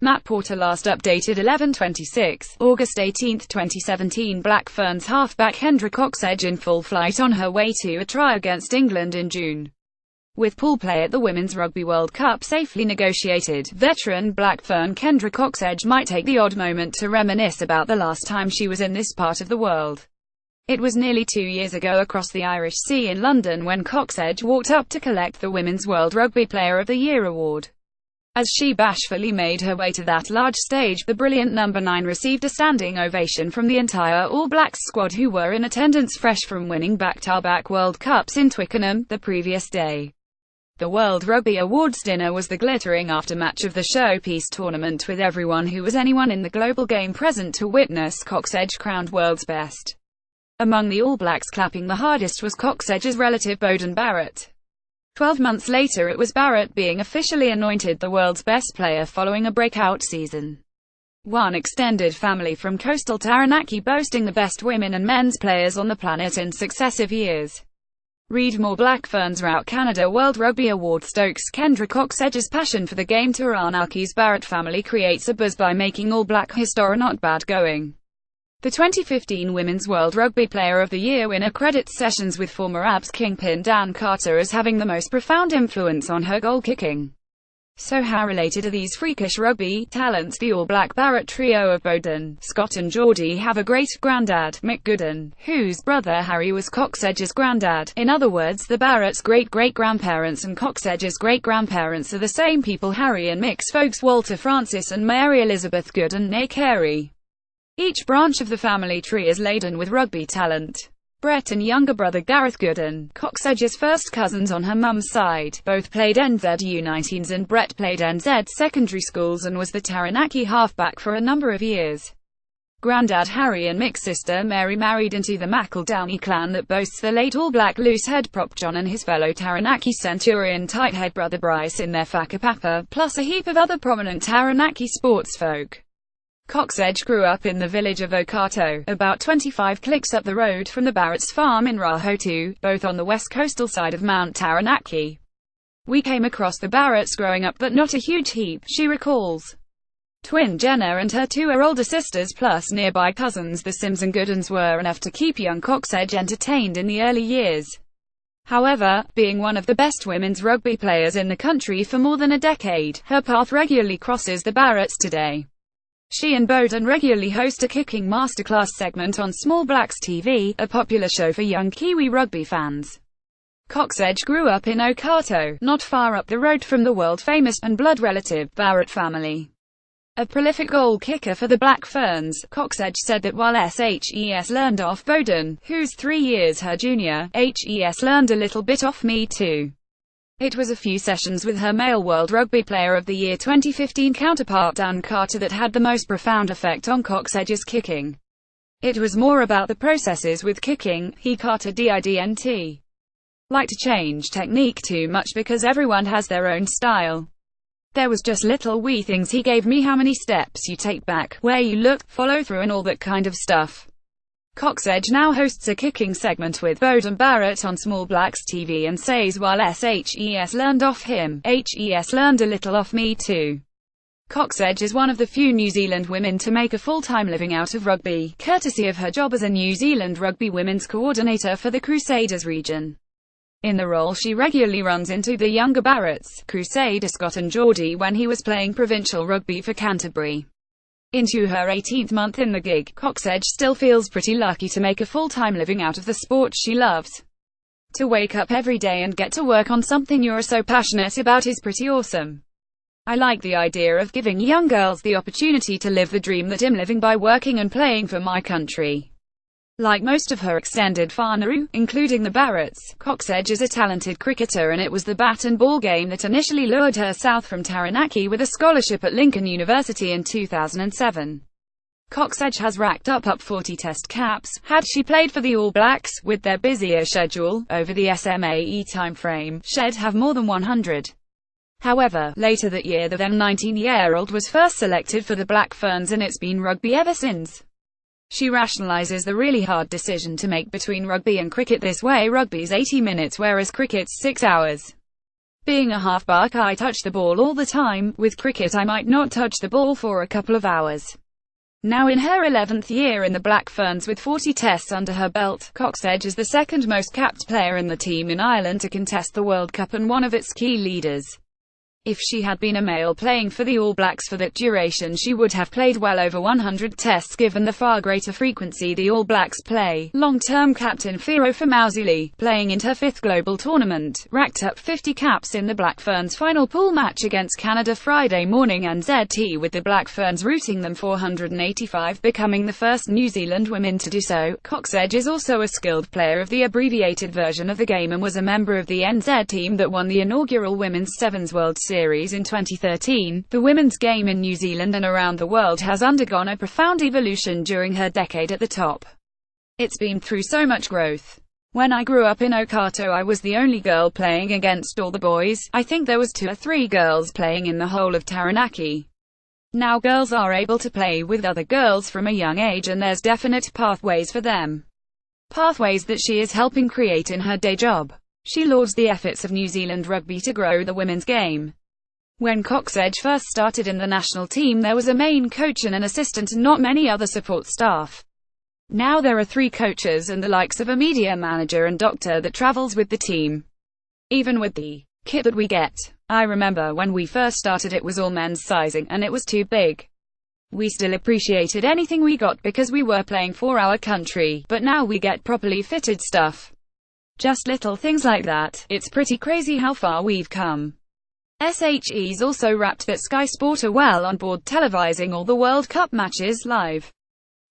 Matt Porter last updated 11:26, August 18, 2017. Black Ferns halfback Kendra cocksedge in full flight on her way to a try against England in June. With pool play at the Women's Rugby World Cup safely negotiated, veteran Black Fern Kendra cocksedge might take the odd moment to reminisce about the last time she was in this part of the world. It was nearly 2 years ago across the Irish Sea in London when cocksedge walked up to collect the Women's World Rugby Player of the Year award. As she bashfully made her way to that large stage, the brilliant number 9 received a standing ovation from the entire All Blacks squad, who were in attendance fresh from winning back-to-back World Cups in Twickenham the previous day. The World Rugby Awards dinner was the glittering aftermatch of the showpiece tournament, with everyone who was anyone in the global game present to witness cocksedge crowned world's best. Among the All Blacks clapping the hardest was cocksedge's relative Beauden Barrett. 12 months later it was Barrett being officially anointed the world's best player following a breakout season. One extended family from coastal Taranaki boasting the best women and men's players on the planet in successive years. Read more. Black Ferns rout Canada World Rugby Award stokes Kendra cocksedge's passion for the game. Taranaki's Barrett family creates a buzz by making All Black history not bad going. The 2015 Women's World Rugby Player of the Year winner credits sessions with former Abs kingpin Dan Carter as having the most profound influence on her goal kicking. So how related are these freakish rugby talents? The All Black Barrett trio of Beauden, Scott and Geordie have a great-granddad, Mick Gooden, whose brother Harry was cocksedge's granddad. In other words, the Barretts' great-great-grandparents and cocksedge's great-grandparents are the same people. Harry and Mick's folks Walter Francis and Mary Elizabeth Gooden née Carey. Each branch of the family tree is laden with rugby talent. Brett and younger brother Gareth Gooden, cocksedge's first cousins on her mum's side, both played NZ U19s, and Brett played NZ secondary schools and was the Taranaki halfback for a number of years. Grandad Harry and Mick's sister Mary married into the McEldowney clan that boasts the late All Black loose head prop John and his fellow Taranaki Centurion tight-head brother Bryce in their whakapapa, plus a heap of other prominent Taranaki sportsfolk. Cocksedge grew up in the village of Okato, about 25 clicks up the road from the Barrett's farm in Rahotu, both on the west coastal side of Mount Taranaki. We came across the Barretts growing up, but not a huge heap, she recalls. Twin Jenna and her 2 older sisters plus nearby cousins the Sims and Goodens were enough to keep young cocksedge entertained in the early years. However, being one of the best women's rugby players in the country for more than a decade, her path regularly crosses the Barretts today. She and Beauden regularly host a kicking masterclass segment on Small Blacks TV, a popular show for young Kiwi rugby fans. Cocksedge grew up in Okato, not far up the road from the world-famous and blood relative Barrett family. A prolific goal kicker for the Black Ferns, Cocksedge said that while Shes learned off Beauden, who's 3 years her junior, Hes learned a little bit off me too. It was a few sessions with her male World Rugby Player of the Year 2015 counterpart Dan Carter that had the most profound effect on cocksedge's kicking. It was more about the processes with kicking. Carter didn't like to change technique too much because everyone has their own style. There was just little wee things he gave me, how many steps you take back, where you look, follow through and all that kind of stuff. Cocksedge now hosts a kicking segment with Beauden Barrett on Small Blacks TV and says while Shes learned off him, Hes learned a little off me too. Cocksedge is one of the few New Zealand women to make a full-time living out of rugby, courtesy of her job as a New Zealand rugby women's coordinator for the Crusaders region. In the role she regularly runs into the younger Barretts, Crusader Scott and Geordie, when he was playing provincial rugby for Canterbury. Into her 18th month in the gig, Cocksedge still feels pretty lucky to make a full-time living out of the sport she loves. To wake up every day and get to work on something you're so passionate about is pretty awesome. I like the idea of giving young girls the opportunity to live the dream that I'm living by working and playing for my country. Like most of her extended whānau, including the Barretts, Cocksedge is a talented cricketer, and it was the bat and ball game that initially lured her south from Taranaki with a scholarship at Lincoln University in 2007. Cocksedge has racked up 40 test caps, had she played for the All Blacks, with their busier schedule, over the SMAE timeframe, she'd have more than 100. However, later that year the then 19-year-old was first selected for the Black Ferns, and it's been rugby ever since. She rationalizes the really hard decision to make between rugby and cricket this way: rugby's 80 minutes whereas cricket's 6 hours. Being a halfback, I touch the ball all the time. With cricket, I might not touch the ball for a couple of hours. Now in her 11th year in the Black Ferns with 40 tests under her belt, Cocksedge is the second most capped player in the team in Ireland to contest the World Cup and one of its key leaders. If she had been a male playing for the All Blacks for that duration, she would have played well over 100 tests given the far greater frequency the All Blacks play. Long-term captain Firo Famauzuli, playing in her 5th global tournament, racked up 50 caps in the Black Ferns final pool match against Canada Friday morning NZT, with the Black Ferns routing them 485, becoming the first New Zealand women to do so. Cocksedge is also a skilled player of the abbreviated version of the game and was a member of the NZ team that won the inaugural Women's Sevens World Series in 2013. The women's game in New Zealand and around the world has undergone a profound evolution during her decade at the top. It's been through so much growth. When I grew up in Okato, I was the only girl playing against all the boys. I think there was 2 or 3 girls playing in the whole of Taranaki. Now girls are able to play with other girls from a young age, and there's definite pathways for them. Pathways that she is helping create in her day job. She lauds the efforts of New Zealand Rugby to grow the women's game. When Cocksedge first started in the national team, there was a main coach and an assistant and not many other support staff. Now there are 3 coaches and the likes of a media manager and doctor that travels with the team. Even with the kit that we get. I remember when we first started it was all men's sizing, and it was too big. We still appreciated anything we got because we were playing for our country, but now we get properly fitted stuff. Just little things like that. It's pretty crazy how far we've come. SHE's also wrapped that Sky Sport are well on board televising all the World Cup matches live.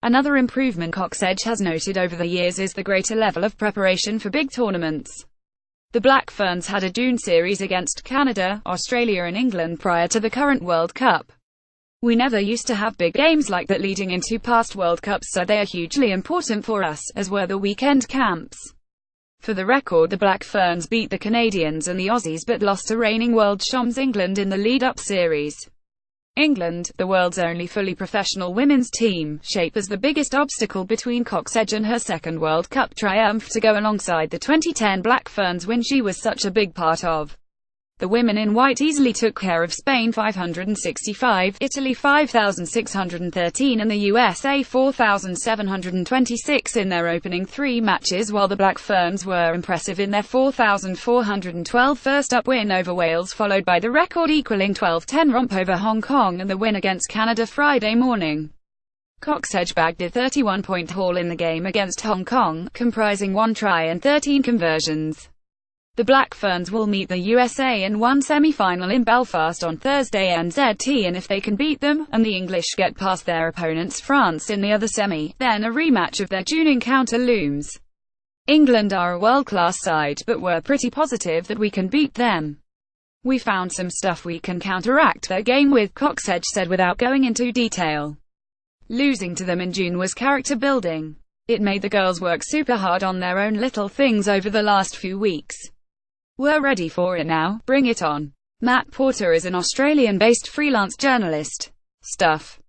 Another improvement Cocksedge has noted over the years is the greater level of preparation for big tournaments. The Black Ferns had a June series against Canada, Australia and England prior to the current World Cup. We never used to have big games like that leading into past World Cups, so they are hugely important for us, as were the weekend camps. For the record, the Black Ferns beat the Canadians and the Aussies but lost to reigning world champs England in the lead-up series. England, the world's only fully professional women's team, shape as the biggest obstacle between Cocksedge and her second World Cup triumph to go alongside the 2010 Black Ferns win she was such a big part of. The women in white easily took care of Spain 565, Italy 5,613 and the USA 4,726 in their opening 3 matches, while the Black Ferns were impressive in their 4,412 first-up win over Wales, followed by the record-equaling 12-10 romp over Hong Kong and the win against Canada Friday morning. Cocksedge bagged a 31-point haul in the game against Hong Kong, comprising 1 try and 13 conversions. The Black Ferns will meet the USA in one semi-final in Belfast on Thursday NZT, and if they can beat them, and the English get past their opponents France in the other semi, then a rematch of their June encounter looms. England are a world-class side, but we're pretty positive that we can beat them. We found some stuff we can counteract their game with, Cocksedge said without going into detail. Losing to them in June was character building. It made the girls work super hard on their own little things over the last few weeks. We're ready for it now, bring it on. Matt Porter is an Australian-based freelance journalist. Stuff.